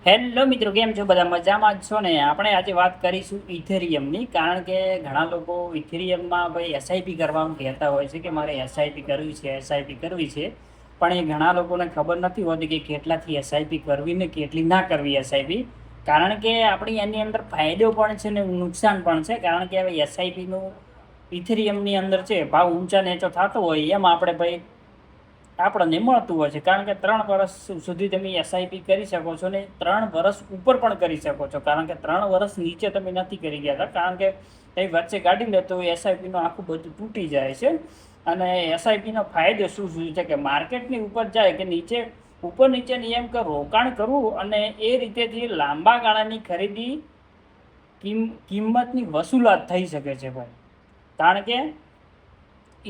Hello મિત્રો, કેમ છો? બધા મજામાં જ છો ને? આપણે આજે વાત કરીશું ઇથેરિયમની, કારણ કે ઘણા લોકો ઇથેરિયમમાં ભાઈ એસઆઈપી કરવાનું કહેતા હોય છે કે મારે એસઆઈપી કરવી છે, એસઆઈપી કરવી છે. પણ એ ઘણા લોકોને ખબર નથી હોતી કે કેટલાથી એસઆઈપી કરવી ને કેટલી ના કરવી એસઆઈપી. કારણ કે આપણી એની અંદર ફાયદો પણ છે ને નુકસાન પણ છે. કારણ કે હવે એસઆઈપીનું ઇથેરિયમની અંદર છે ભાવ ઊંચા નીચો થતો હોય એમ આપણે ભાઈ આપણને મળતું હોય છે. કારણ કે 3 વર્ષ સુધી તમે એસઆઈપી કરી શકો છો ને 3 વર્ષ ઉપર પણ કરી શકો છો. કારણ કે 3 વર્ષ નીચે તમે નથી કરી ગયા હતા, કારણ કે એ વચ્ચે કાઢી લે તો એસઆઈપીનું આખું બધું તૂટી જાય છે. અને એસઆઈપીનો ફાયદો શું શું છે કે માર્કેટની ઉપર જાય કે નીચે ઉપર નીચેની એમ કે રોકાણ કરવું અને એ રીતેથી લાંબા ગાળાની ખરીદી કિંમતની વસૂલાત થઈ શકે છે ભાઈ. કારણ કે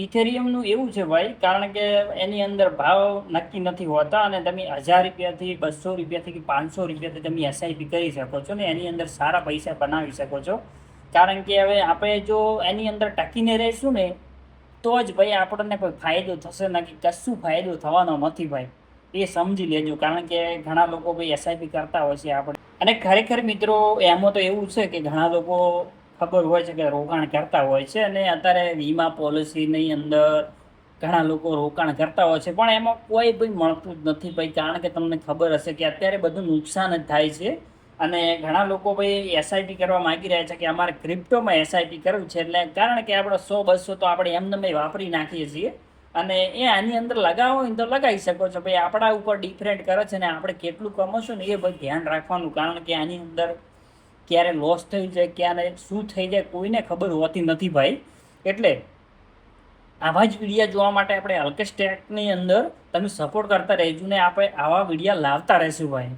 ઇથેરિયમનું એવું છે ભાઈ, કારણ કે એની અંદર ભાવ નક્કી નથી હોતા અને તમે 1000 રૂપિયાથી 200 રૂપિયાથી કે 500 રૂપિયાથી તમે એસઆઈપી કરી શકો છો ને એની અંદર સારા પૈસા બનાવી શકો છો. કારણ કે હવે આપણે જો એની અંદર ટકીને રહીશું ને તો જ ભાઈ આપણને કોઈ ફાયદો થશે ને, કે કશું ફાયદો થવાનો નથી ભાઈ, એ સમજી લેજો. કારણ કે ઘણા લોકો ભાઈ એસઆઈપી કરતા હોય છે આપણે, અને ખરેખર મિત્રો એમાં તો એવું છે કે ઘણા લોકો ખબર હોય છે કે રોકાણ કરતા હોય છે અને અત્યારે વીમા પોલિસીની અંદર ઘણા લોકો રોકાણ કરતા હોય છે, પણ એમાં કોઈ ભાઈ મળતું જ નથી ભાઈ. કારણ કે તમને ખબર હશે કે અત્યારે બધું નુકસાન જ થાય છે. અને ઘણા લોકો ભાઈ એસઆઈપી કરવા માગી રહ્યા છે કે અમારે ક્રિપ્ટોમાં એસઆઈપી કરવું છે, એટલે કારણ કે આપણે 100-200 તો આપણે એમને વાપરી નાખીએ છીએ. અને એ આની અંદર લગાવો હોય તો લગાવી શકો છો ભાઈ, આપણા ઉપર ડિફરન્ટ કરે છે ને આપણે કેટલું કમાશું ને એ બધું ધ્યાન રાખવાનું. કારણ કે આની અંદર ક્યારે લોસ થઈ જાય, ક્યારે શું થઈ જાય કોઈને ખબર હોતી નથી ભાઈ. એટલે આવા જ વિડીયો જોવા માટે આપણે અલ્કેશ ટેકની અંદર તમે સપોર્ટ કરતા રહેજો ને આપણે આવા વિડીયો લાવતા રહીશું ભાઈ.